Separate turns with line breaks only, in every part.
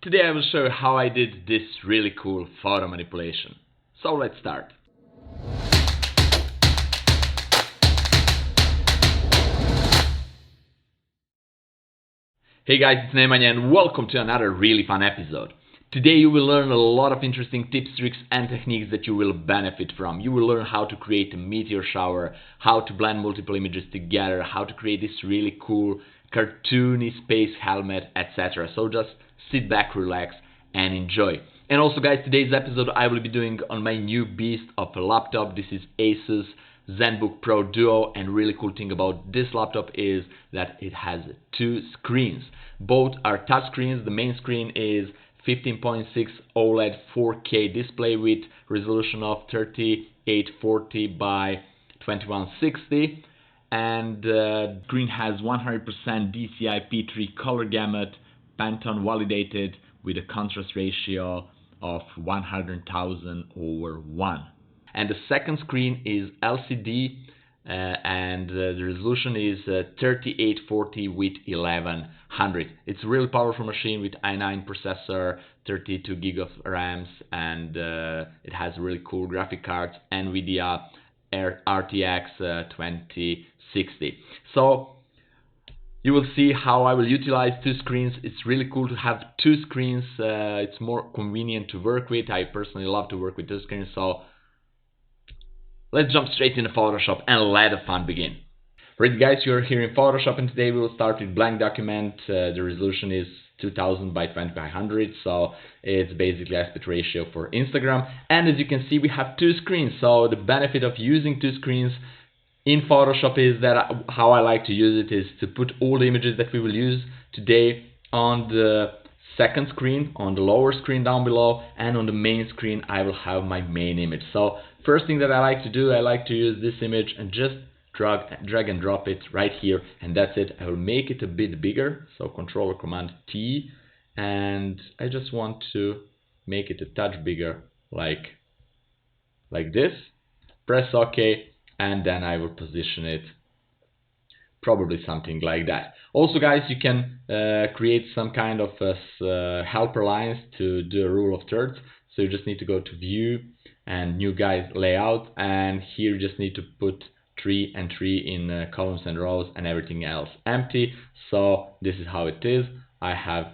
Today I will show you how I did this really cool photo manipulation. So let's start. Hey guys, it's Nemanja and welcome to another really fun episode. Today you will learn a lot of interesting tips, tricks and techniques that you will benefit from. You will learn how to create a meteor shower, how to blend multiple images together, how to create this really cool cartoony space helmet, etc. So just sit back, relax and enjoy. And also guys, today's episode I will be doing on my new beast of a laptop. This is ASUS ZenBook Pro Duo, and really cool thing about this laptop is that it has two screens. Both are touch screens. The main screen is 15.6 OLED 4K display with resolution of 3840 by 2160, and screen has 100% DCI P3 color gamut, Pantone validated with a contrast ratio of 100,000/1. And the second screen is LCD and the resolution is 3840 with 1100. It's a really powerful machine with i9 processor, 32 gig of RAMs, and it has really cool graphic cards, NVIDIA RTX 2060. So you will see how I will utilize two screens. It's really cool to have two screens. It's more convenient to work with. I personally love to work with two screens. So let's jump straight into Photoshop and let the fun begin. Right guys, you're here in Photoshop and today we will start with blank document. The resolution is 2000 by 2500, so it's basically aspect ratio for Instagram. And as you can see, we have two screens. So the benefit of using two screens in Photoshop is that how I like to use it is to put all the images that we will use today on the second screen, on the lower screen down below, and on the main screen I will have my main image. So first thing that I like to do, I like to use this image and just drag and drop it right here, and that's it. I will make it a bit bigger, so Control or Command T, and I just want to make it a touch bigger, like this. Press OK, and then I will position it probably something like that. Also guys, you can create some kind of helper lines to do a rule of thirds. So you just need to go to View and New Guide Layout, and here you just need to put 3 and 3 in columns and rows, and everything else empty. So this is how it is. I have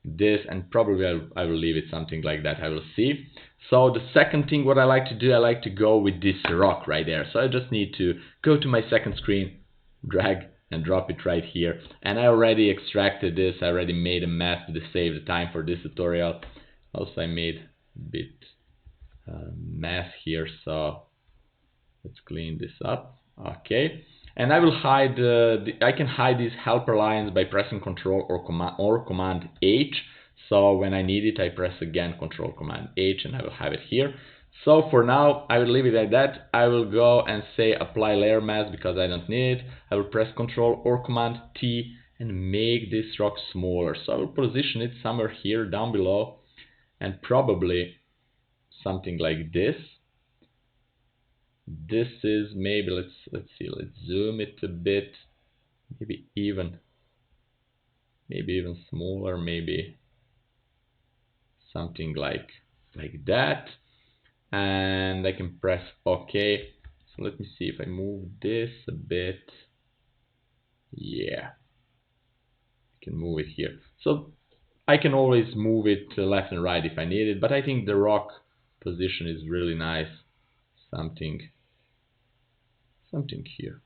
this, and probably I will leave it something like that. I will see. So the second thing what I like to do, I like to go with this rock right there. So I just need to go to my second screen, drag and drop it right here, and I already extracted this. I already made a mess to save the time for this tutorial. Also I made a bit mess here, so let's clean this up. Okay, and I will hide I can hide these helper lines by pressing Control or Command H. So when I need it, I press again Control Command H, and I will have it here. So for now, I will leave it like that. I will go and say Apply Layer Mask because I don't need it. I will press Control or Command T and make this rock smaller. So I will position it somewhere here down below, and probably something like this. This is maybe, let's see, let's zoom it a bit, maybe even smaller, maybe something like that, and I can press OK. So let me see if I move this a bit. Yeah, I can move it here. So I can always move it left and right if I need it, but I think the rock position is really nice. Something here.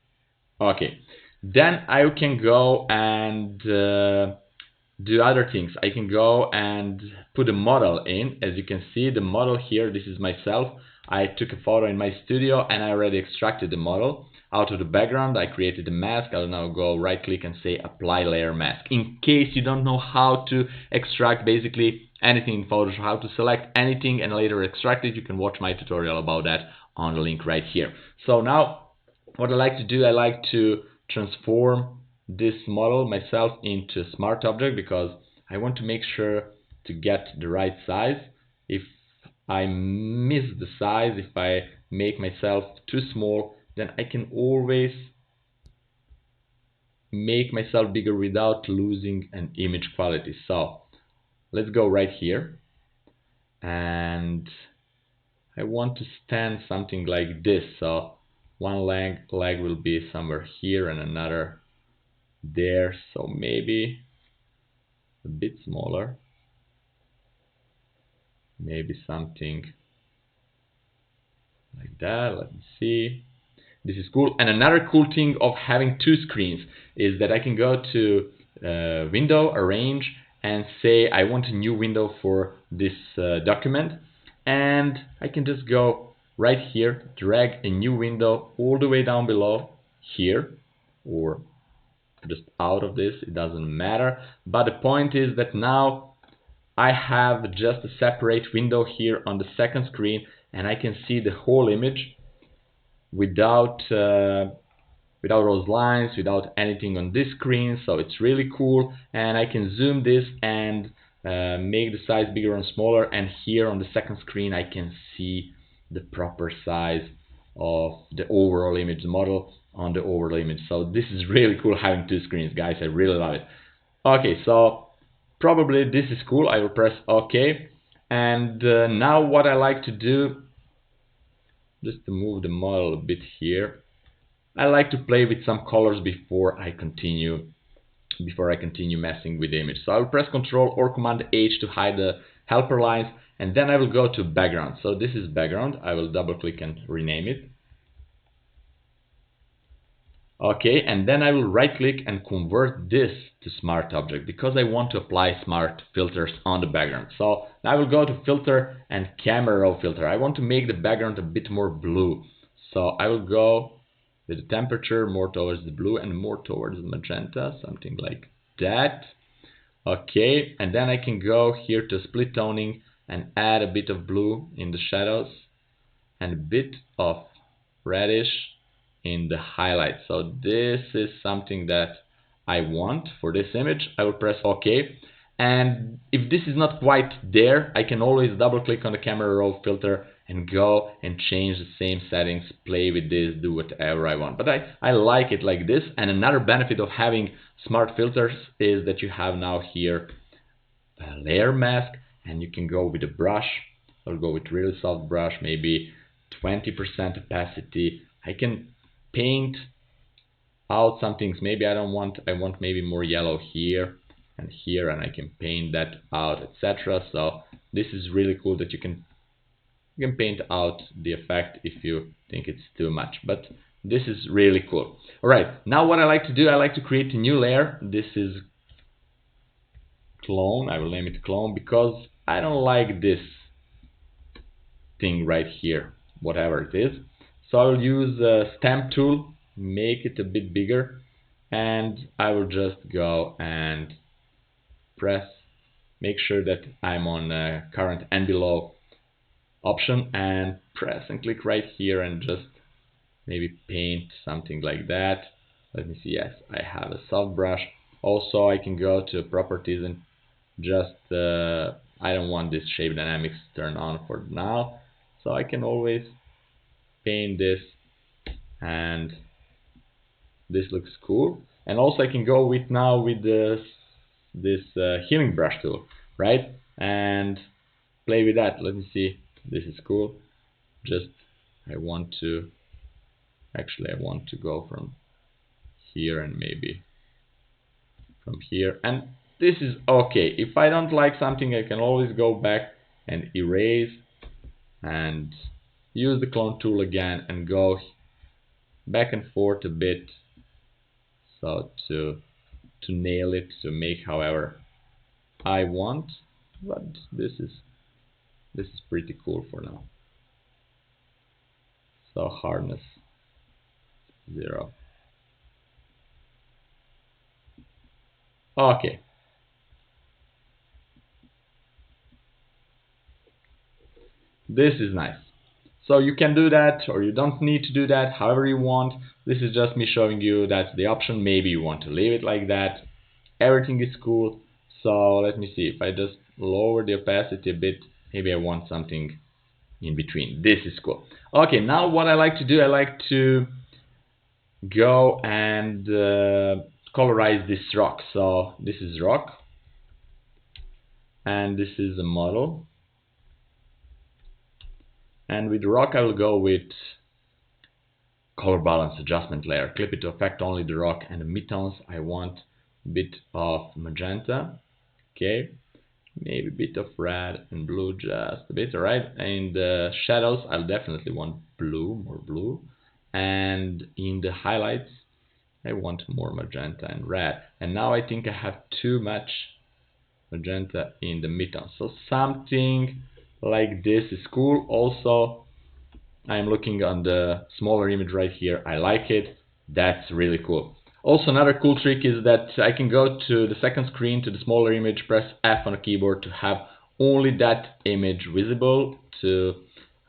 Okay, then I can go and do other things. I can go and put a model in. As you can see, the model here, this is myself. I took a photo in my studio and I already extracted the model out of the background. I created the mask. I'll now go right click and say Apply Layer Mask. In case you don't know how to extract basically anything in Photoshop, how to select anything and later extract it, you can watch my tutorial about that on the link right here. So now what I like to do, I like to transform this model myself into a smart object because I want to make sure to get the right size. If I miss the size, if I make myself too small, then I can always make myself bigger without losing an image quality. So let's go right here, and I want to stand something like this. So one leg will be somewhere here and another there. So maybe a bit smaller, maybe something like that. Let me see. This is cool. And another cool thing of having two screens is that I can go to window, arrange, and say I want a new window for this document. And I can just go right here, drag a new window all the way down below here, or just out of this, it doesn't matter. But the point is that now I have just a separate window here on the second screen, and I can see the whole image without without those lines, without anything on this screen. So it's really cool, and I can zoom this and make the size bigger and smaller, and here on the second screen I can see the proper size of the overall image, the model on the overall image. So this is really cool having two screens, guys. I really love it. Okay, so probably this is cool. I will press OK, and now what I like to do, just to move the model a bit here, I like to play with some colors before I continue messing with the image. So I will press Ctrl or Command H to hide the helper lines, and then I will go to background. So this is background. I will double click and rename it. Okay, and then I will right click and convert this to smart object because I want to apply smart filters on the background. So now I will go to filter and camera raw filter. I want to make the background a bit more blue. So I will go with the temperature more towards the blue and more towards the magenta, something like that. Okay, and then I can go here to split toning and add a bit of blue in the shadows and a bit of reddish in the highlight. So this is something that I want for this image. I will press OK, and if this is not quite there, I can always double click on the camera raw filter and go and change the same settings, play with this, do whatever I want. But I like it like this. And another benefit of having smart filters is that you have now here a layer mask, and you can go with a brush. I'll go with really soft brush, maybe 20% opacity. I can paint out some things. Maybe I want maybe more yellow here and here, and I can paint that out, etc. So this is really cool that you can paint out the effect if you think it's too much, but this is really cool. All right, now what I like to do, I like to create a new layer. This is clone. I will name it clone because I don't like this thing right here, whatever it is. So I will use the stamp tool, make it a bit bigger, and I will just go and press, make sure that I'm on current and below option, and press and click right here and just maybe paint something like that. Let me see, yes, I have a soft brush. Also I can go to properties and just I don't want this shape dynamics turned on for now, so I can always paint this, and this looks cool. And also I can go with now with this healing brush tool, right, and play with that. Let me see, this is cool. Just I want to go from here and maybe from here, and this is okay. If I don't like something, I can always go back and erase and use the clone tool again and go back and forth a bit, so to nail it, to make however I want. But this is pretty cool for now. So hardness 0. Okay. This is nice. So you can do that, or you don't need to do that, however you want. This is just me showing you that's the option. Maybe you want to leave it like that. Everything is cool. So let me see, if I just lower the opacity a bit, maybe I want something in between. This is cool. Okay, now what I like to do, I like to go and colorize this rock. So this is rock, and this is a model. And with rock I will go with color balance adjustment layer. Clip it to affect only the rock and the midtones. I want a bit of magenta, okay, maybe a bit of red and blue, just a bit, alright. In the shadows I'll definitely want blue, more blue, and in the highlights I want more magenta and red. And now I think I have too much magenta in the midtones, so something like this is cool. Also, I'm looking on the smaller image right here. I like it. That's really cool. Also, another cool trick is that I can go to the second screen, to the smaller image, press F on the keyboard to have only that image visible to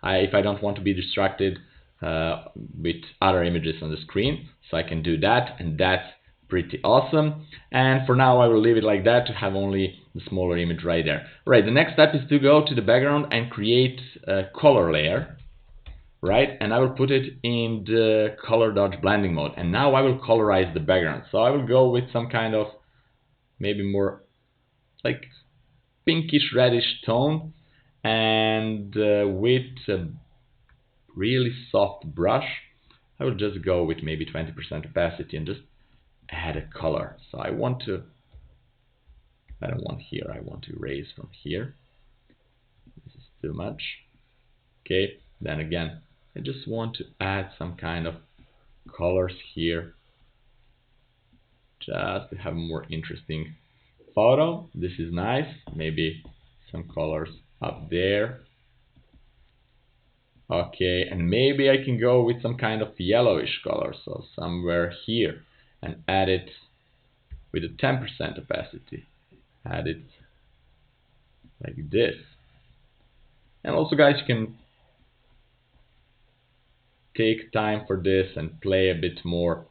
if I don't want to be distracted with other images on the screen. So I can do that, and that's pretty awesome. And for now I will leave it like that to have only the smaller image right there. Right, the next step is to go to the background and create a color layer, right? And I will put it in the color dodge blending mode, and now I will colorize the background. So I will go with some kind of maybe more like pinkish reddish tone, and with a really soft brush I will just go with maybe 20% opacity and just add a color. So I don't want here, I want to erase from here. This is too much. Okay, then again, I just want to add some kind of colors here, just to have a more interesting photo. This is nice. Maybe some colors up there. Okay, and maybe I can go with some kind of yellowish color, so somewhere here, and add it with a 10% opacity. Add it like this. And also, guys, you can take time for this and play a bit more.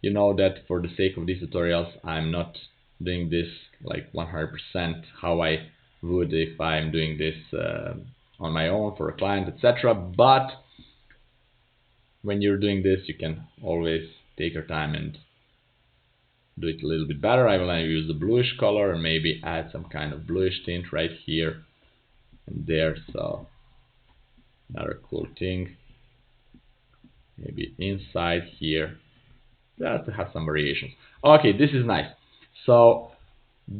You know that for the sake of these tutorials, I'm not doing this like 100% how I would if I'm doing this on my own for a client, etc. But when you're doing this, you can always take your time and do it a little bit better. I will now use the bluish color and maybe add some kind of bluish tint right here and there. So another cool thing, maybe inside here, just to have some variations. Okay, this is nice. So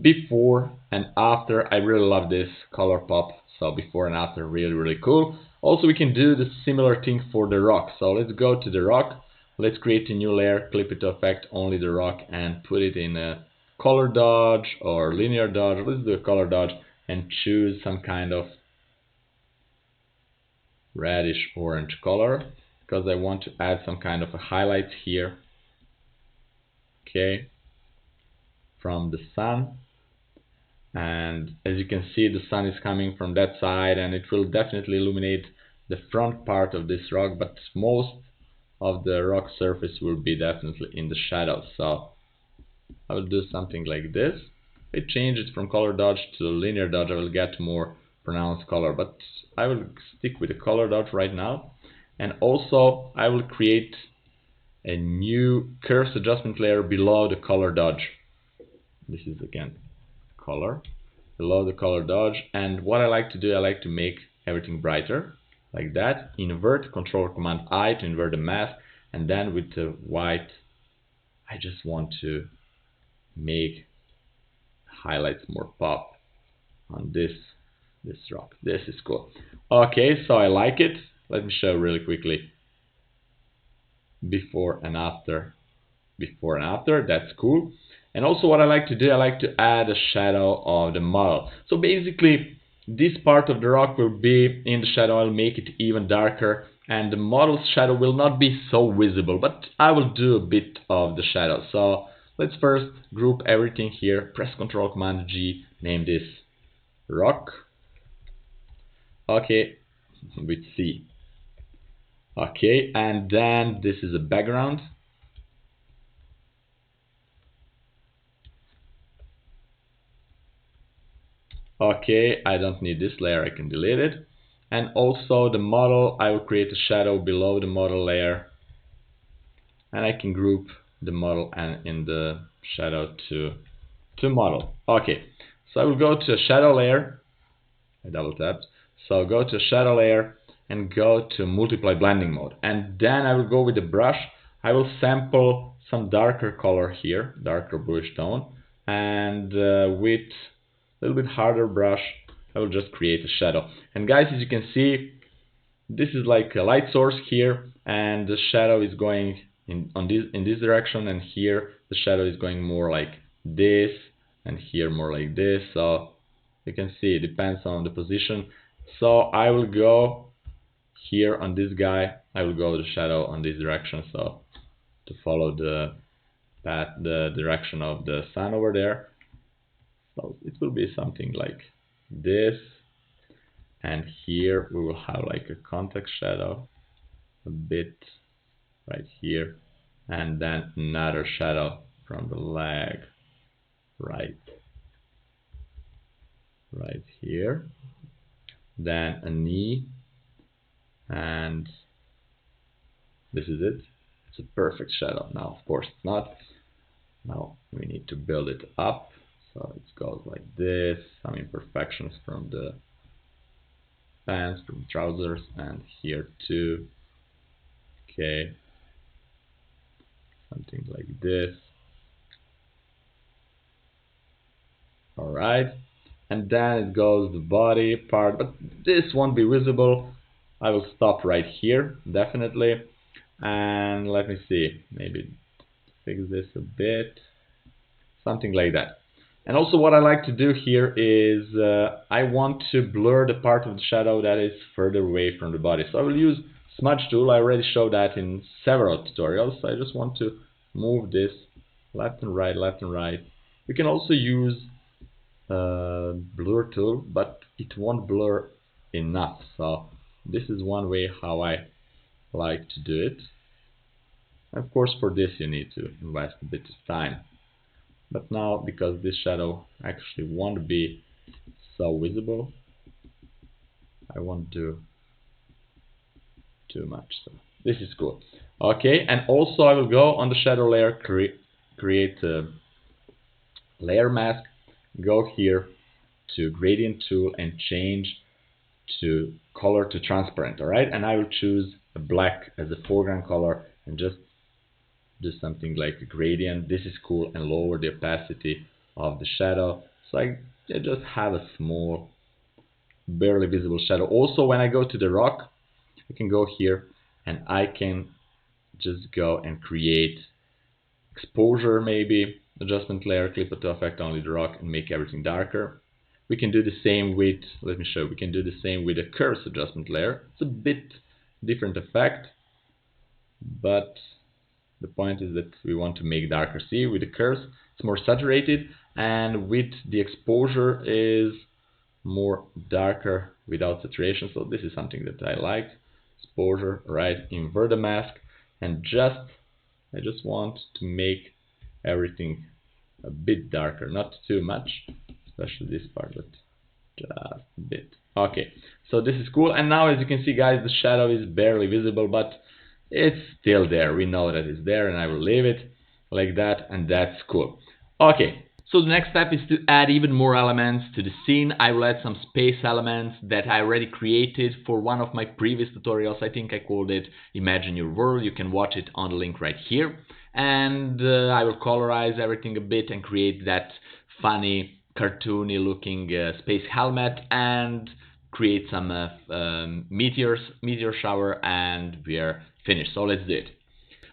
before and after, I really love this color pop. So before and after, really cool. Also, we can do the similar thing for the rock. So let's go to the rock. Let's create a new layer, clip it to affect only the rock, and put it in a color dodge or linear dodge. Let's do a color dodge and choose some kind of reddish orange color, because I want to add some kind of a highlight here. Okay, from the sun. And as you can see, the sun is coming from that side, and it will definitely illuminate the front part of this rock, but most of the rock surface will be definitely in the shadows. So I will do something like this. If I change it from color dodge to linear dodge, I will get more pronounced color, but I will stick with the color dodge right now. And also I will create a new curves adjustment layer below the color dodge. This is again color, below the color dodge. And what I like to do, I like to make everything brighter, like that. Invert, Control Command I to invert the mask, and then with the white, I just want to make highlights more pop on this rock. This is cool. Okay, so I like it. Let me show really quickly before and after. Before and after, that's cool. And also what I like to do, I like to add a shadow of the model. So basically, this part of the rock will be in the shadow. I'll make it even darker, and the model's shadow will not be so visible, but I will do a bit of the shadow. So let's first group everything here. Press Ctrl Command G, name this rock. Okay, with C. Okay, and then this is a background. Okay, I don't need this layer, I can delete it. And also the model, I will create a shadow below the model layer, and I can group the model and in the shadow to model. Okay, So I will go to a shadow layer. I double tapped. So go to shadow layer and go to multiply blending mode. And then I will go with the brush. I will sample some darker color here, darker bluish tone. And with a little bit harder brush, I will just create a shadow. And guys, as you can see, this is like a light source here, and the shadow is going in this direction, and here the shadow is going more like this, and here more like this. So you can see it depends on the position. So I will go here on this guy, I will go the shadow on this direction, so to follow the path, the direction of the sun over there. So it will be something like this, and here we will have like a context shadow a bit right here, and then another shadow from the leg right here, then a knee, and this is it. It's a perfect shadow. Now of course it's not. Now we need to build it up, so it goes like this, some imperfections from the pants, from trousers, and here too. Okay, something like this. All right, and then it goes the body part, but this won't be visible. I will stop right here, definitely. And let me see, maybe fix this a bit, something like that. And also what I like to do here is I want to blur the part of the shadow that is further away from the body. So I will use smudge tool. I already showed that in several tutorials. So I just want to move this left and right, left and right. You can also use blur tool, but it won't blur enough. So this is one way how I like to do it. Of course, for this you need to invest a bit of time. But now, because this shadow actually won't be so visible, I won't do too much. So this is cool. Okay, and also I will go on the shadow layer, create a layer mask, go here to gradient tool and change to color to transparent. All right, and I will choose a black as a foreground color and just do something like a gradient. This is cool, and lower the opacity of the shadow, so I just have a small, barely visible shadow. Also, when I go to the rock, I can go here and I can just go and create exposure, maybe adjustment layer, clip to affect only the rock and make everything darker. We can do the same with, let me show you, we can do the same with a curves adjustment layer. It's a bit different effect, but the point is that we want to make darker. See, with the curves it's more saturated, and with the exposure is more darker without saturation. So this is something that I like. Exposure, right? Invert the mask, and I just want to make everything a bit darker, not too much, especially this part, but just a bit. Okay, so this is cool. And now, as you can see, guys, the shadow is barely visible, but it's still there. We know that it's there, and I will leave it like that, and that's cool. Okay, so the next step is to add even more elements to the scene. I will add some space elements that I already created for one of my previous tutorials. I think I called it Imagine Your World. You can watch it on the link right here. And I will colorize everything a bit and create that funny, cartoony looking space helmet, and create some meteor shower, and we are finished. So let's do it.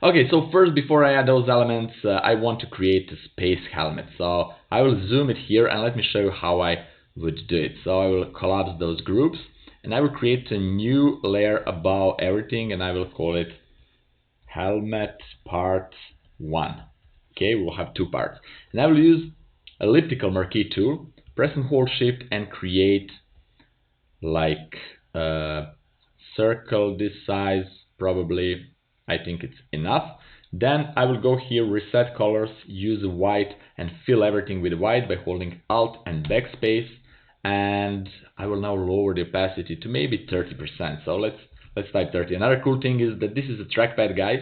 Okay, so first, before I add those elements, I want to create a space helmet. So I will zoom it here and let me show you how I would do it. So I will collapse those groups and I will create a new layer above everything, and I will call it helmet part 1. Okay, we'll have 2 parts. And I will use elliptical marquee tool, press and hold shift and create like a circle this size, probably. I think it's enough. Then I will go here, reset colors, use white and fill everything with white by holding Alt and backspace. And I will now lower the opacity to maybe 30%. So let's type 30. Another cool thing is that this is a trackpad, guys.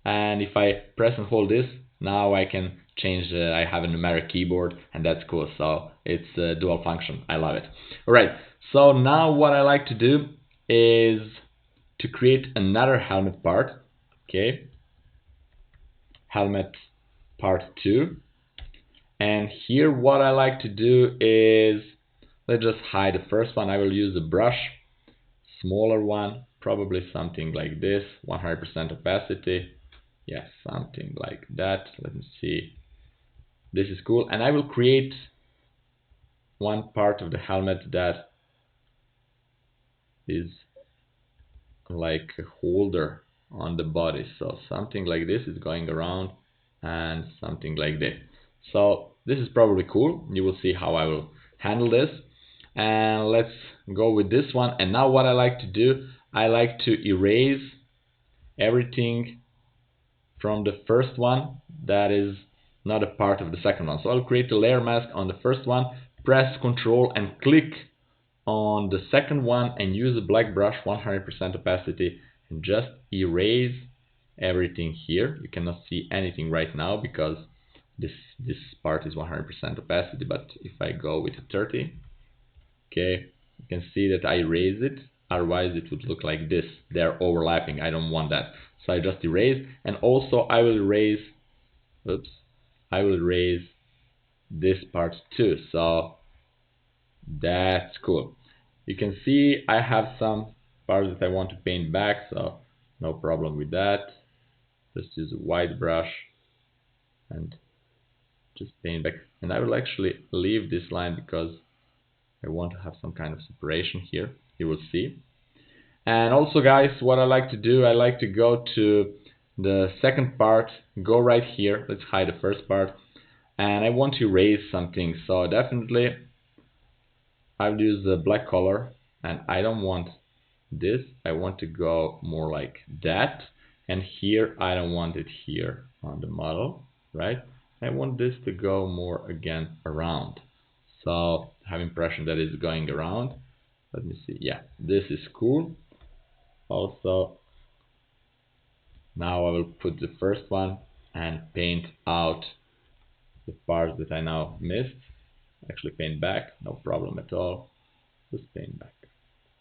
And if I press and hold this, now I can change, I have a numeric keyboard, and that's cool. So It's a dual function. I love it. All right, so now what I like to do is to create another helmet part. Okay, helmet part 2. And here what I like to do is, let's just hide the first one. I will use a brush, smaller one, probably something like this, 100% opacity. Yeah, something like that. Let me see. This is cool. And I will create one part of the helmet that is like a holder on the body. So something like this is going around and something like this. So this is probably cool. You will see how I will handle this. And let's go with this one. And now what I like to do, I like to erase everything from the first one that is not a part of the second one. So I'll create a layer mask on the first one, press Ctrl and click on the second one and use a black brush, 100% opacity, and just erase everything here. You cannot see anything right now because this part is 100% opacity, but if I go with a 30, okay, you can see that I erase it. Otherwise it would look like this. They're overlapping. I don't want that. So I just erase, and also I will erase, I will erase this part too. So that's cool. You can see I have some parts that I want to paint back, so no problem with that. Just use a white brush and just paint back. And I will actually leave this line because I want to have some kind of separation here. You will see. And also guys, what I like to do, I like to go to the second part, go right here. Let's hide the first part. And I want to erase something. So definitely I'll use the black color, and I don't want this. I want to go more like that. And here I don't want it here on the model, right? I want this to go more again around. So I have impression that it's going around. Let me see. Yeah, this is cool. Also, now I will put the first one and paint out the parts that I now missed. Actually paint back, no problem at all. Just paint back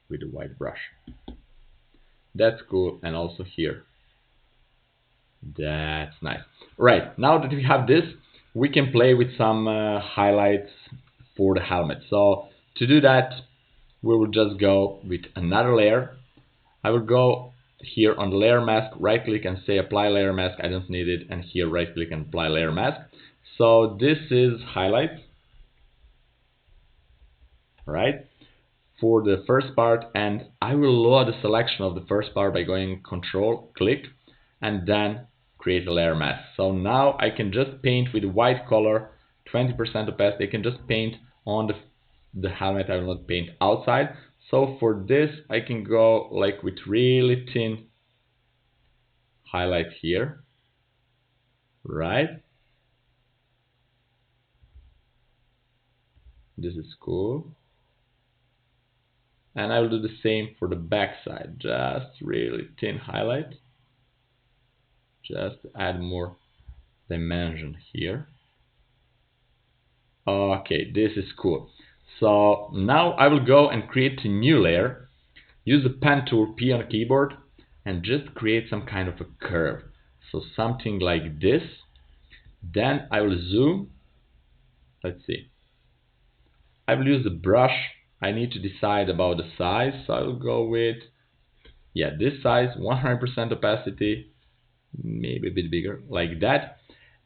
with a white brush. That's cool. And also here. That's nice. Right, now that we have this, we can play with some highlights for the helmet. So to do that, we will just go with another layer. I will go here on the layer mask, right click and say apply layer mask. I don't need it. And here right click and apply layer mask. So this is highlights, right, for the first part, and I will lower the selection of the first part by going Control click and then create a layer mask. So now I can just paint with white color, 20% opacity. I can just paint on the helmet. I will not paint outside. So for this I can go like with really thin highlight here, right? This is cool. And I will do the same for the back side, just really thin highlight, just to add more dimension here. Okay, this is cool. So now I will go and create a new layer, use the pen tool P on the keyboard, and just create some kind of a curve. So something like this. Then I will zoom. Let's see. I will use the brush. I need to decide about the size, so I will go with, yeah, this size, 100% opacity, maybe a bit bigger, like that.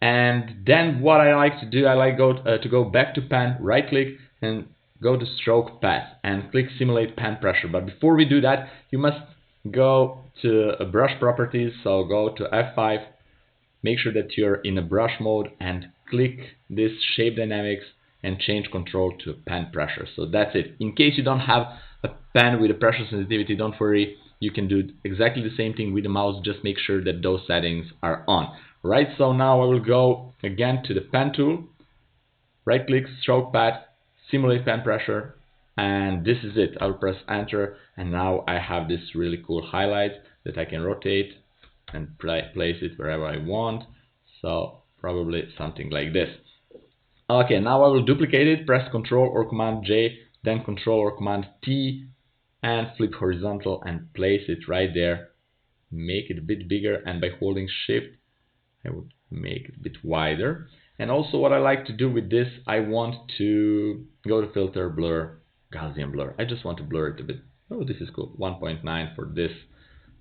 And then what I like to do, I like to go back to pen, right click, and go to stroke path and click simulate pen pressure. But before we do that, you must go to brush properties, so go to F5, make sure that you're in a brush mode and click this shape dynamics and change control to pen pressure. So that's it. In case you don't have a pen with a pressure sensitivity, don't worry, you can do exactly the same thing with the mouse. Just make sure that those settings are on. Right, so now I will go again to the pen tool, right click, stroke path, simulate pen pressure, and this is it. I'll press enter, and now I have this really cool highlight that I can rotate and place it wherever I want. So probably something like this. Okay, now I will duplicate it, press Ctrl or Command J, then Ctrl or Command T, and flip horizontal and place it right there. Make it a bit bigger, and by holding Shift, I would make it a bit wider. And also what I like to do with this, I want to go to Filter, Blur, Gaussian Blur. I just want to blur it a bit. Oh, this is cool. 1.9 for this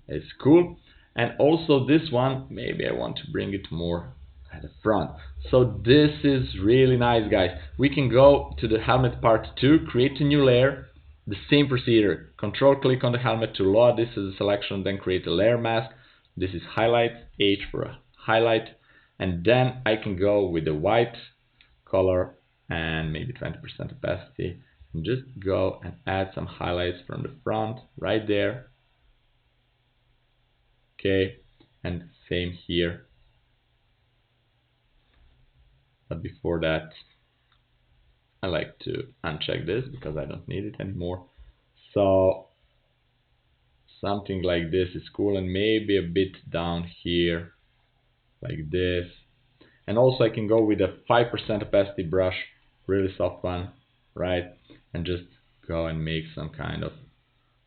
is cool. And also this one, maybe I want to bring it more at the front. So this is really nice, guys. We can go to the helmet part 2, create a new layer. The same procedure. Control click on the helmet to load this as a selection, then create a layer mask. This is highlight, H for a highlight. And then I can go with the white color and maybe 20% opacity. And just go and add some highlights from the front, right there. Okay, and same here. But before that, I like to uncheck this because I don't need it anymore. So something like this is cool, and maybe a bit down here like this. And also I can go with a 5% opacity brush, really soft one, right? And just go and make some kind of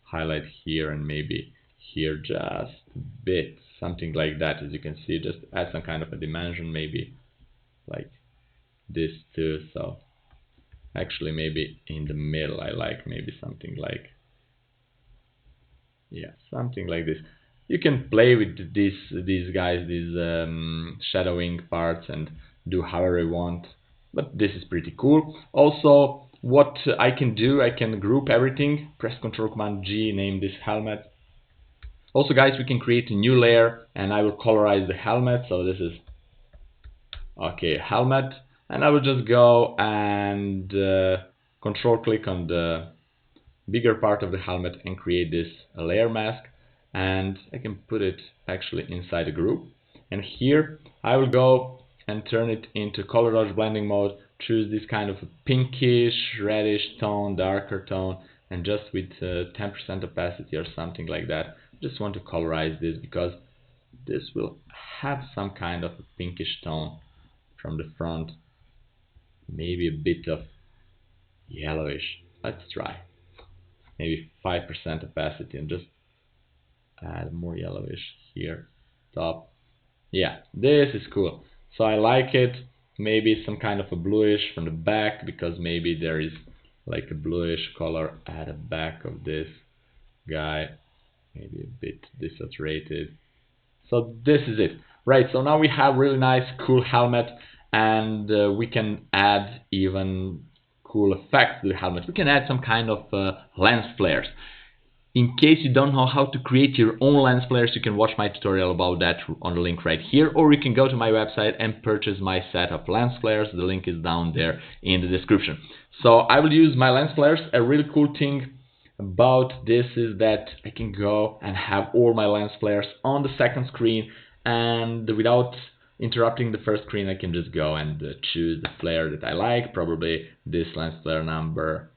highlight here and maybe here just a bit, something like that. As you can see, just add some kind of a dimension, maybe like this too. So actually maybe in the middle I like maybe something like, yeah, something like this. You can play with these guys, these shadowing parts, and do however you want, but this is pretty cool. Also, what I can do, I can group everything, press Ctrl Command G, name this helmet. Also guys, we can create a new layer, and I will colorize the helmet. So this is, okay, helmet, and I will just go and Control click on the bigger part of the helmet and create this layer mask, and I can put it actually inside a group. And here I will go and turn it into color dodge blending mode, choose this kind of a pinkish reddish tone, darker tone, and just with 10% opacity or something like that, just want to colorize this because this will have some kind of a pinkish tone from the front, maybe a bit of yellowish. Let's try maybe 5% opacity and just add more yellowish here top. Yeah, this is cool. So I like it. Maybe some kind of a bluish from the back, because maybe there is like a bluish color at the back of this guy, maybe a bit desaturated. So this is it, right? So now we have really nice cool helmet, and we can add even cool effects to the helmet. We can add some kind of lens flares. In case you don't know how to create your own lens flares, you can watch my tutorial about that on the link right here, or you can go to my website and purchase my set of lens flares. The link is down there in the description. So I will use my lens flares. A really cool thing about this is that I can go and have all my lens flares on the second screen, and without interrupting the first screen, I can just go and choose the flare that I like, probably this lens flare number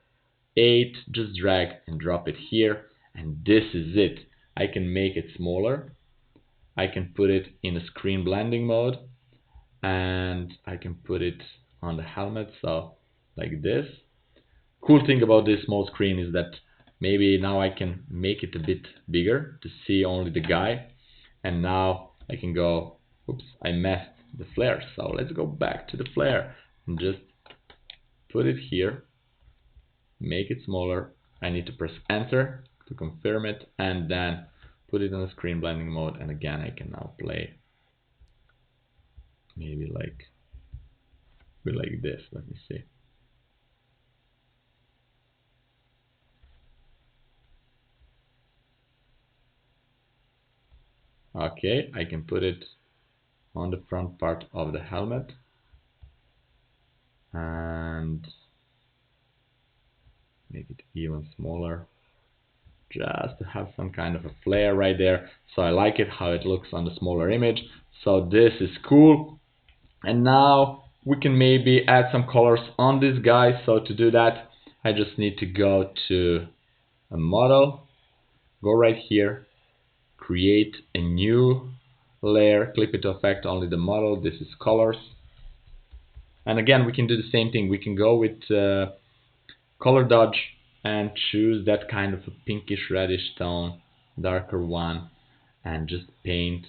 8, just drag and drop it here, and this is it. I can make it smaller, I can put it in a screen blending mode, and I can put it on the helmet, so like this. Cool thing about this small screen is that maybe now I can make it a bit bigger to see only the guy, and now I can go, oops, I messed the flare, so let's go back to the flare and just put it here, make it smaller. I need to press enter to confirm it, and then put it on the screen blending mode, and again I can now play maybe like this. Let me see. Okay, I can put it on the front part of the helmet and make it even smaller, just to have some kind of a flare right there. So I like it how it looks on the smaller image. So this is cool. And now we can maybe add some colors on this guy. So to do that, I just need to go to a model, go right here, create a new layer, clip it to affect only the model. This is colors. And again, we can do the same thing. We can go with color dodge and choose that kind of a pinkish reddish tone, darker one, and just paint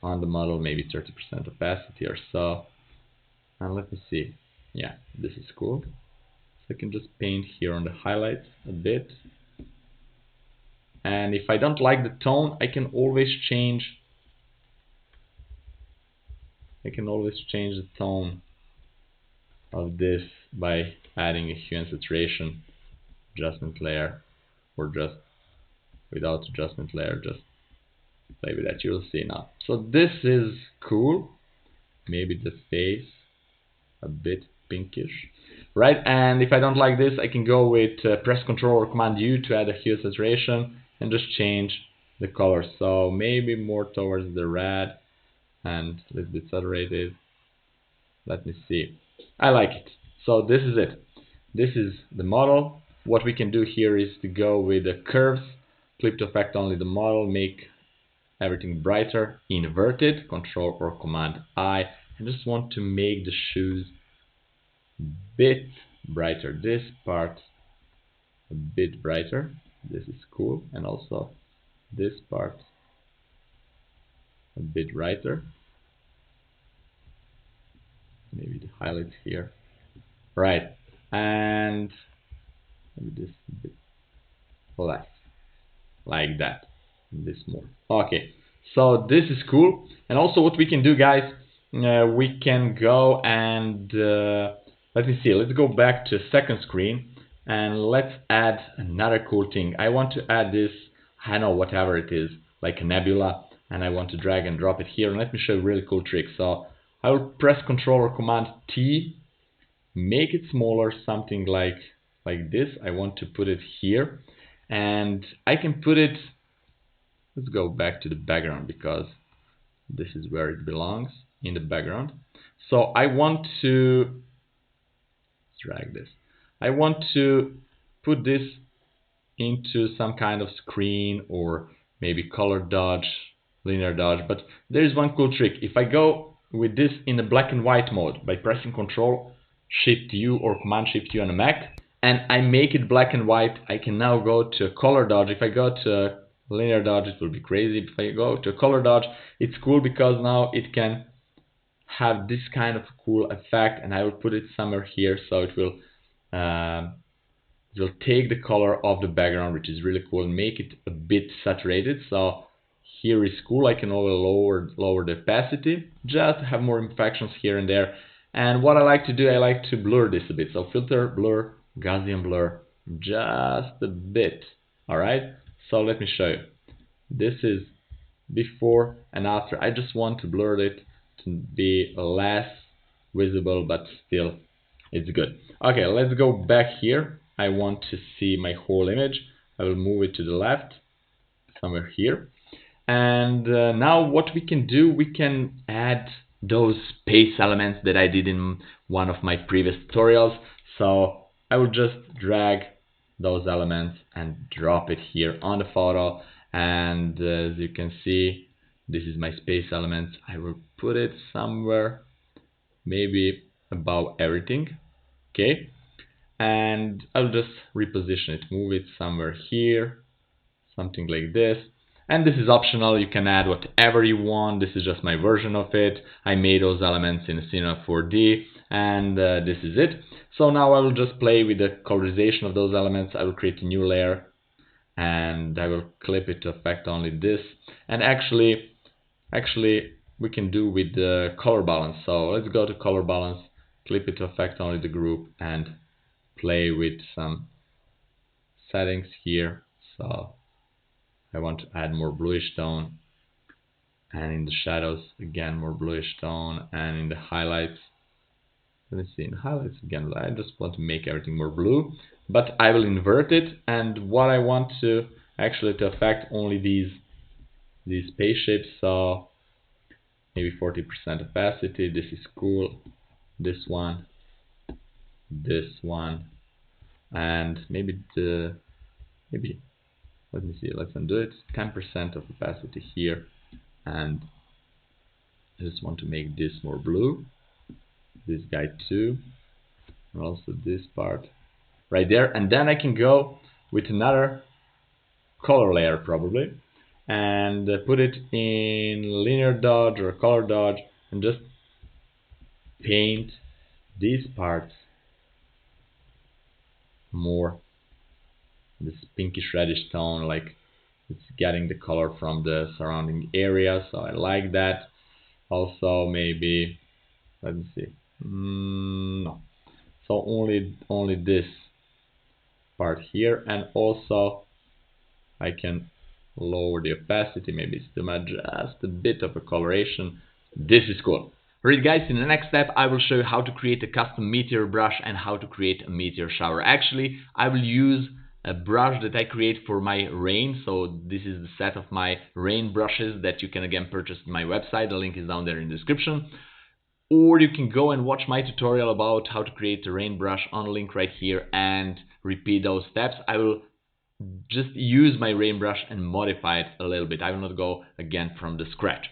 on the model, maybe 30% opacity or so. And let me see. Yeah, this is cool. So I can just paint here on the highlights a bit. And if I don't like the tone, I can always change the tone of this by adding a hue and saturation adjustment layer, or just without adjustment layer, just play with that. You'll see now. So this is cool. Maybe the face a bit pinkish, right? And if I don't like this, I can go with press Ctrl or Command U to add a hue saturation and just change the color. So maybe more towards the red and a little bit saturated. Let me see. I like it. So this is it. This is the model. What we can do here is to go with the curves, clip to affect only the model, make everything brighter, invert it, Control or Command I. I just want to make the shoes a bit brighter. This part a bit brighter. This is cool. And also this part a bit brighter. Maybe the highlights here. Right. And maybe this a bit less. Like that. This more. Okay. So this is cool. And also what we can do, guys, we can go and let me see. Let's go back to second screen and let's add another cool thing. I want to add this, I don't know, whatever it is, like a nebula, and I want to drag and drop it here. And let me show you a really cool trick. So I will press Ctrl or Command T, make it smaller, something like this. I want to put it here, and I can put it. Let's go back to the background because this is where it belongs, in the background. So I want to drag this. I want to put this into some kind of screen or maybe color dodge, linear dodge. But there's one cool trick. If I go with this in the black and white mode by pressing Ctrl Shift U or Command Shift U on a Mac, and I make it black and white, I can now go to color dodge. If I go to linear dodge, it will be crazy. If I go to color dodge, it's cool because now it can have this kind of cool effect, and I will put it somewhere here so it will take the color of the background, which is really cool, and make it a bit saturated. So here is cool. I can always lower the opacity, just have more imperfections here and there. And what I like to do, I like to blur this a bit. So filter, blur, Gaussian blur, just a bit. All right. So let me show you. This is before and after. I just want to blur it to be less visible, but still it's good. Okay, let's go back here. I want to see my whole image. I will move it to the left, somewhere here. And now what we can do, we can add those space elements that I did in one of my previous tutorials. So I will just drag those elements and drop it here on the photo, and as you can see, this is my space elements. I will put it somewhere maybe above everything, okay, and I'll just reposition it, move it somewhere here, something like this. And this is optional, you can add whatever you want. This is just my version of it. I made those elements in Cinema 4D, and this is it. So now I will just play with the colorization of those elements. I will create a new layer, and I will clip it to affect only this. And actually we can do with the color balance. So let's go to color balance, clip it to affect only the group, and play with some settings here. So I want to add more bluish tone, and in the shadows again more bluish tone, and in the highlights, let me see, in the highlights again, I just want to make everything more blue, but I will invert it. And what I want to actually to affect only these spaceships, so maybe 40% opacity. This is cool. This one, and maybe let me see, let's undo it, 10% of opacity here, and I just want to make this more blue, this guy too, and also this part right there. And then I can go with another color layer probably, and put it in linear dodge or color dodge, and just paint these parts more this pinkish reddish tone, like it's getting the color from the surrounding area, so I like that. Also maybe, let me see, no, so only this part here, and also I can lower the opacity, maybe it's too much, just a bit of a coloration. This is cool. Alright guys, in the next step I will show you how to create a custom meteor brush and how to create a meteor shower. Actually, I will use a brush that I create for my rain, so this is the set of my rain brushes that you can again purchase on my website. The link is down there in the description. Or you can go and watch my tutorial about how to create a rain brush on a link right here and repeat those steps. I will just use my rain brush and modify it a little bit. I will not go again from the scratch.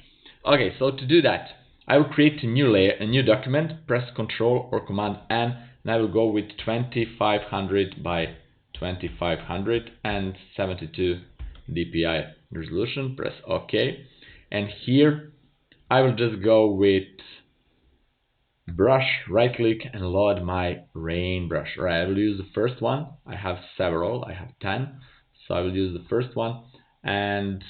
Okay, so to do that, I will create a new layer, a new document, press Ctrl or Command N, and I will go with 2500 by 2500 and 72 dpi resolution. Press OK, and here I will just go with brush, right click, and load my rain brush. Right, I will use the first one. I have several, I have 10, so I will use the first one. And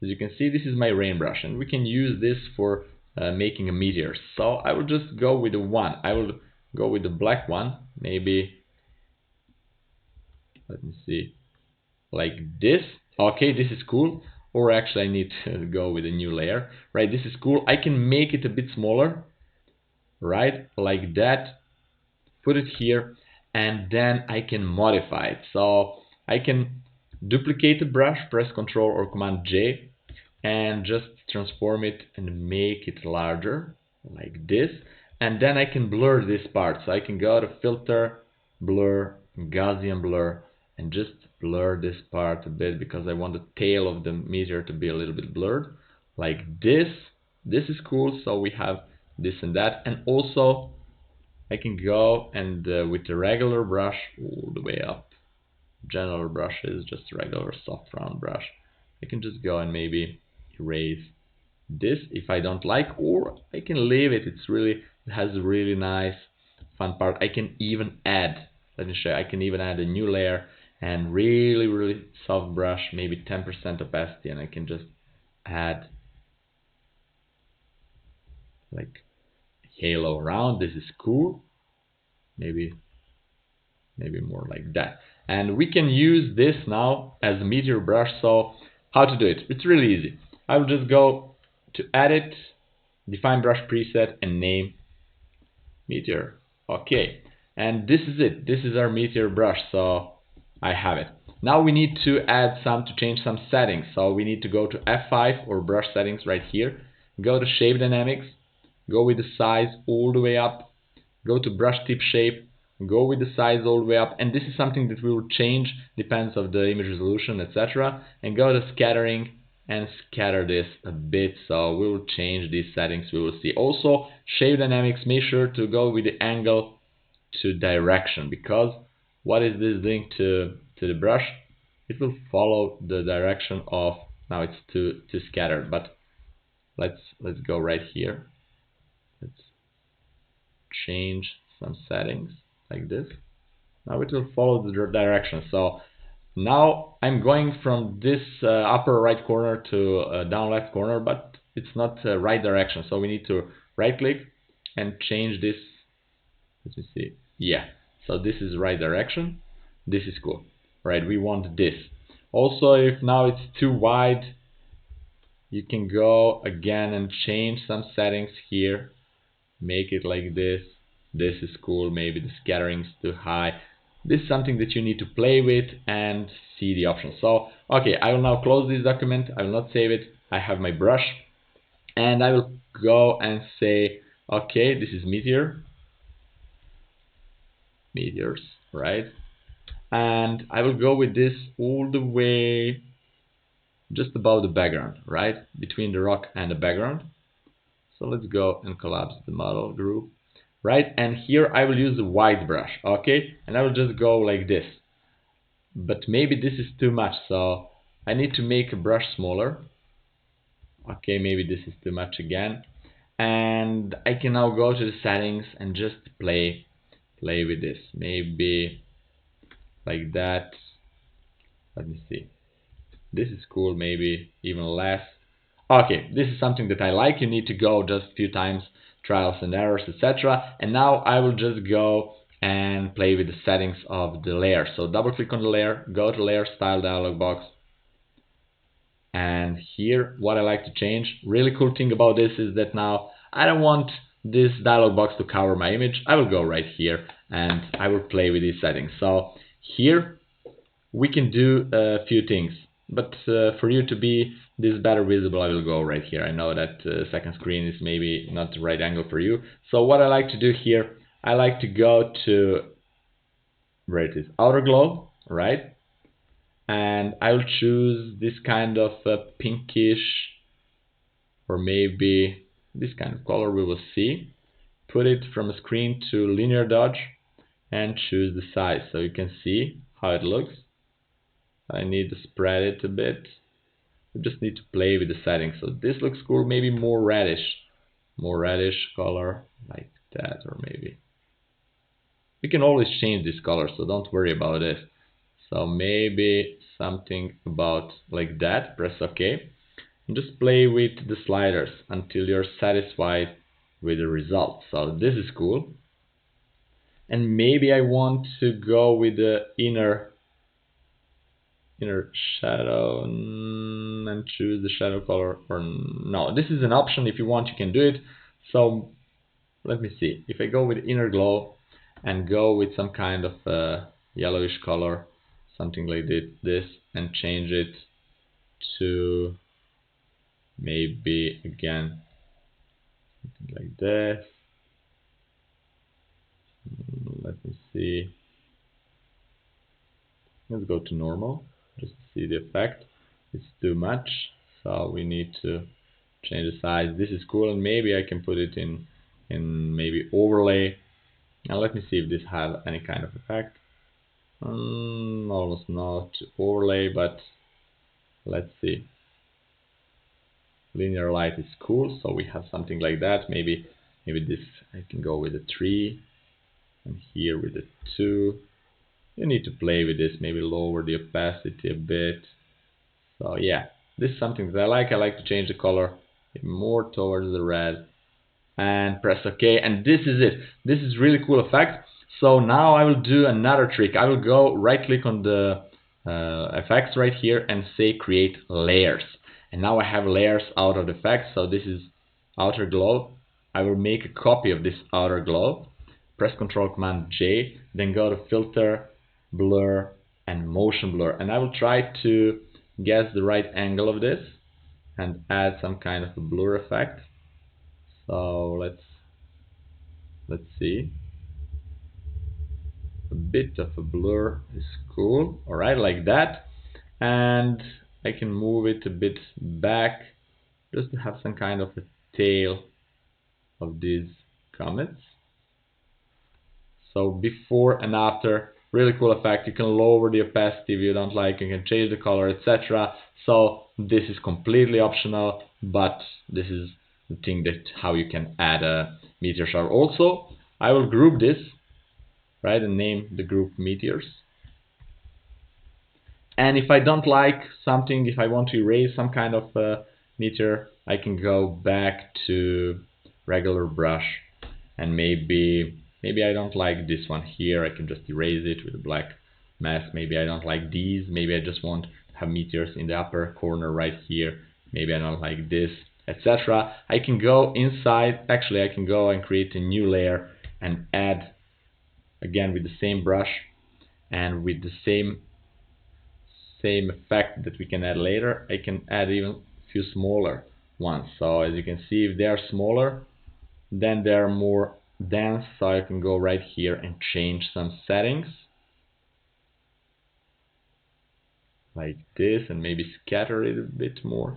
as you can see, this is my rain brush, and we can use this for making a meteor. So I will just go with the one. I will go with the black one, maybe, let me see, like this. Okay, this is cool. Or actually I need to go with a new layer. Right, this is cool. I can make it a bit smaller, right, like that, put it here, and then I can modify it. So I can duplicate the brush, press Ctrl or Command J, and just transform it and make it larger like this, and then I can blur this part. So I can go to filter, blur, Gaussian blur, and just blur this part a bit because I want the tail of the meteor to be a little bit blurred like this. This is cool. So we have this and that, and also I can go and with the regular brush all the way up, general brush is just a regular soft round brush, I can just go and maybe erase this if I don't like, or I can leave it. It has a really nice fun part. I can even add, let me show you, I can even add a new layer and really soft brush, maybe 10% opacity, and I can just add like halo around. This is cool. Maybe more like that. And we can use this now as a meteor brush. So how to do it? It's really easy. I will just go to Edit, Define Brush Preset, and name Meteor. Okay, and this is it. This is our meteor brush. So I have it. Now we need to change some settings. So we need to go to F5 or brush settings right here. Go to Shape Dynamics. Go with the size all the way up. Go to brush tip shape. Go with the size all the way up, and this is something that we will change, depends of the image resolution, etc. And go to scattering and scatter this a bit, so we will change these settings. We will see. Also, shape dynamics, make sure to go with the angle to direction, because what is this doing to the brush? It will follow the direction of, now it's too scattered, but let's go right here. Let's change some settings like this. Now it will follow the direction. So now I'm going from this upper right corner to down left corner, but it's not right direction. So we need to right click and change this. Let me see. Yeah. So this is right direction. This is cool. Right. We want this. Also, if now it's too wide, you can go again and change some settings here. Make it like this. This is cool. Maybe the scattering's too high. This is something that you need to play with and see the options. So, okay, I will now close this document. I will not save it. I have my brush, and I will go and say, okay, this is meteors, right? And I will go with this all the way just above the background, right? Between the rock and the background. So let's go and collapse the model group. right? And here I will use the white brush, okay? And I will just go like this. But maybe this is too much, so I need to make a brush smaller. Okay, maybe this is too much again. And I can now go to the settings and just play with this. Maybe like that. Let me see. This is cool, maybe even less. Okay, this is something that I like. You need to go just a few times, trials and errors, etc. And now I will just go and play with the settings of the layer. So double click on the layer, go to layer style dialog box. And here, what I like to change, really cool thing about this is that now I don't want this dialog box to cover my image. I will go right here and I will play with these settings. So here we can do a few things, but for you to be this better visible, I will go right here. I know that second screen is maybe not the right angle for you. So what I like to do here, I like to go to where it is, outer glow, right? And I'll choose this kind of pinkish, or maybe this kind of color, we will see. Put it from a screen to linear dodge and choose the size so you can see how it looks. I need to spread it a bit. We just need to play with the settings. So this looks cool, maybe more reddish color like that, or maybe we can always change this color, so don't worry about it. So maybe something about like that. Press OK and just play with the sliders until you're satisfied with the result. So this is cool. And maybe I want to go with the inner shadow and choose the shadow color, or no, this is an option. If you want, you can do it. So let me see, if I go with inner glow and go with some kind of yellowish color, something like this, and change it to maybe again something like this. Let me see, let's go to normal just to see the effect. It's too much, so we need to change the size. This is cool, and maybe I can put it in maybe overlay. Now let me see if this has any kind of effect. Almost not overlay, but let's see. Linear light is cool, so we have something like that. Maybe this, I can go with a 3 and here with a 2. You need to play with this, maybe lower the opacity a bit. So yeah, this is something that I like. I like to change the color more towards the red and press OK, and this is it. This is really cool effect. So now I will do another trick. I will go right click on the effects right here and say create layers. And now I have layers out of the effects. So this is outer glow. I will make a copy of this outer glow. Press Ctrl Command J, then go to filter, blur, and motion blur. And I will try to guess the right angle of this and add some kind of a blur effect. So let's see. A bit of a blur is cool. Alright, like that. And I can move it a bit back just to have some kind of a tail of these comets. So before and after, really cool effect. You can lower the opacity if you don't like, you can change the color, etc. So this is completely optional, but this is the thing that how you can add a meteor shower. Also, I will group this, right, and name the group meteors. And if I don't like something, if I want to erase some kind of meteor, I can go back to regular brush, and maybe I don't like this one here. I can just erase it with a black mask. Maybe I don't like these. Maybe I just want to have meteors in the upper corner right here. Maybe I don't like this, etc. I can go inside. Actually, I can go and create a new layer and add again with the same brush and with the same effect that we can add later. I can add even a few smaller ones. So as you can see, if they are smaller, then they are more dense. So I can go right here and change some settings like this, and maybe scatter it a bit more.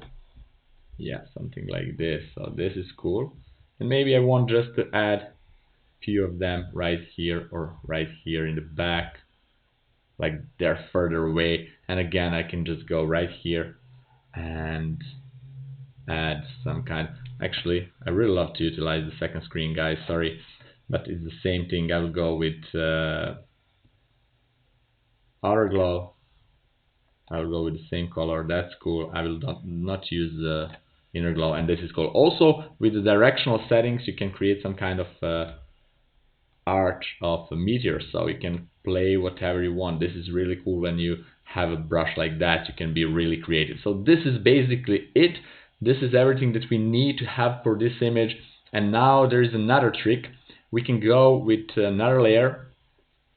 Yeah, something like this. So this is cool. And maybe I want just to add few of them right here or right here in the back, like they're further away. And again, I can just go right here and add some kind. Actually, I really love to utilize the second screen, guys, sorry, but it's the same thing. I will go with outer glow. I will go with the same color. That's cool. I will not use the inner glow, and this is cool. Also, with the directional settings, you can create some kind of arch of a meteor, so you can play whatever you want. This is really cool. When you have a brush like that, you can be really creative. So this is basically it. This is everything that we need to have for this image. And now there is another trick. We can go with another layer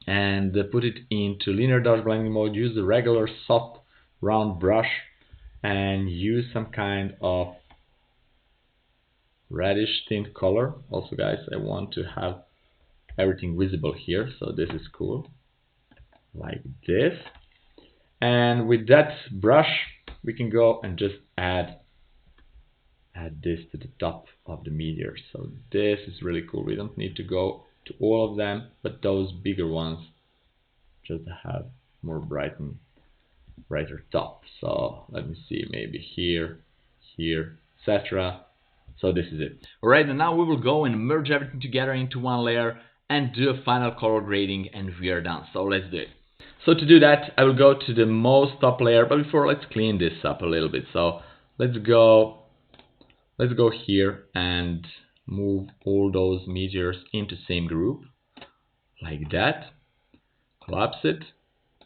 and put it into linear dodge blending mode, use the regular soft round brush, and use some kind of reddish tint color. Also, guys, I want to have everything visible here, so this is cool, like this. And with that brush, we can go and just add this to the top of the meteor. So this is really cool. We don't need to go to all of them, but those bigger ones, just to have more brighter top. So let me see, maybe here, etc. So this is it. Alright, and now we will go and merge everything together into one layer and do a final color grading, and we are done. So let's do it. So to do that, I will go to the most top layer, but before, let's clean this up a little bit. So let's go here and move all those meteors into same group, like that. Collapse it,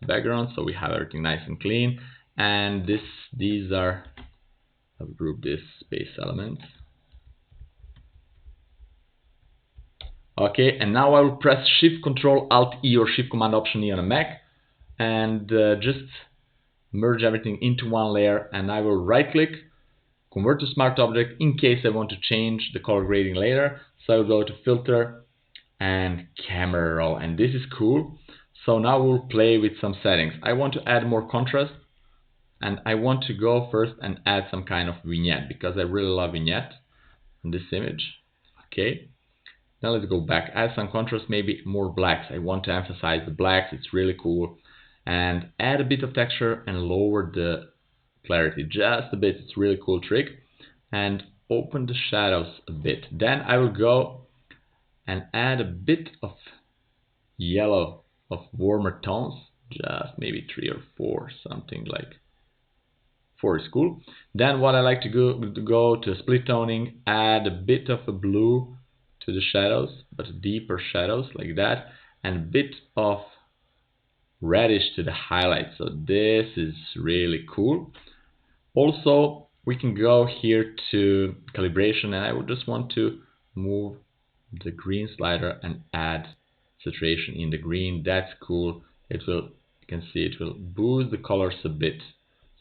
background, so we have everything nice and clean. And these are, I'll group this space elements. Okay, and now I will press Shift Control Alt E or Shift Command Option E on a Mac, and just merge everything into one layer. And I will right click, Convert to Smart Object, in case I want to change the color grading later. So I will go to Filter and Camera Raw, and this is cool. So now we'll play with some settings. I want to add more contrast, and I want to go first and add some kind of vignette, because I really love vignette in this image. Okay. Now let's go back, add some contrast, maybe more blacks. I want to emphasize the blacks, it's really cool. And add a bit of texture and lower the clarity just a bit. It's a really cool trick. And open the shadows a bit. Then I will go and add a bit of yellow, of warmer tones, just maybe 3 or 4, something like 4 is cool. Then what I like to go to split toning, add a bit of a blue to the shadows, but deeper shadows like that, and a bit of reddish to the highlights. So this is really cool. Also, we can go here to calibration, and I would just want to move the green slider and add saturation in the green. That's cool. It will, you can see it will boost the colors a bit,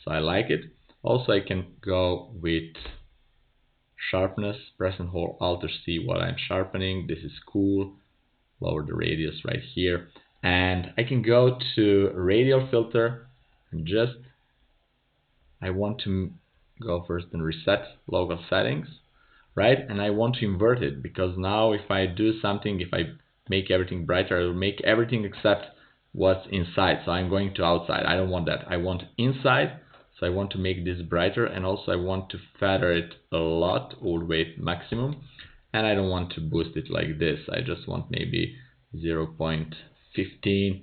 so I like it. Also, I can go with sharpness, press and hold Alt or C while I'm sharpening. This is cool. Lower the radius right here, and I can go to radial filter and just, I want to go first and reset local settings, right? And I want to invert it, because now if I do something, if I make everything brighter, I will make everything except what's inside. So I'm going to outside. I don't want that. I want inside. So I want to make this brighter, and also I want to feather it a lot, all the way to maximum. And I don't want to boost it like this. I just want maybe 0.15,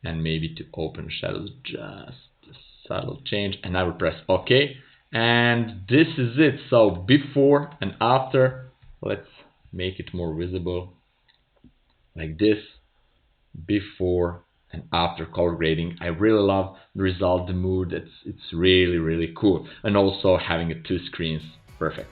and maybe to open shadows, just a subtle change. And I will press OK. And this is it. So before and after, let's make it more visible, like this, before and after color grading. I really love the result, the mood. It's really cool. And also having 2 screens, perfect.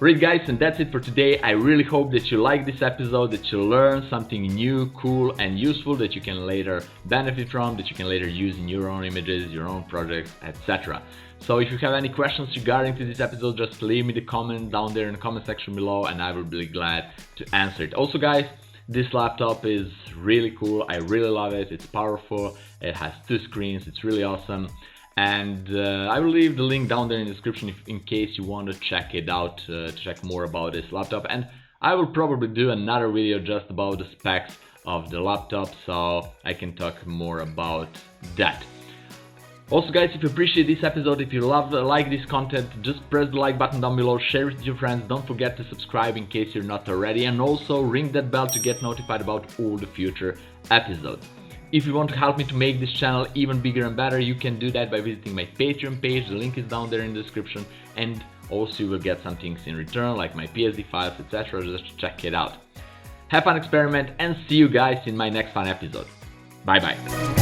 Alright guys, and that's it for today. I really hope that you like this episode, that you learn something new, cool and useful that you can later benefit from, that you can later use in your own images, your own projects, etc. So if you have any questions regarding to this episode, just leave me the comment down there in the comment section below, and I will be glad to answer it. Also guys, this laptop is really cool. I really love it. It's powerful. It has 2 screens. It's really awesome. And I will leave the link down there in the description in case you want to check it out, to check more about this laptop. And I will probably do another video just about the specs of the laptop, so I can talk more about that. Also guys, if you appreciate this episode, if you like this content, just press the like button down below, share it with your friends, don't forget to subscribe in case you're not already, and also ring that bell to get notified about all the future episodes. If you want to help me to make this channel even bigger and better, you can do that by visiting my Patreon page, the link is down there in the description, and also you will get some things in return like my PSD files, etc. Just check it out. Have fun experiment and see you guys in my next fun episode. Bye bye.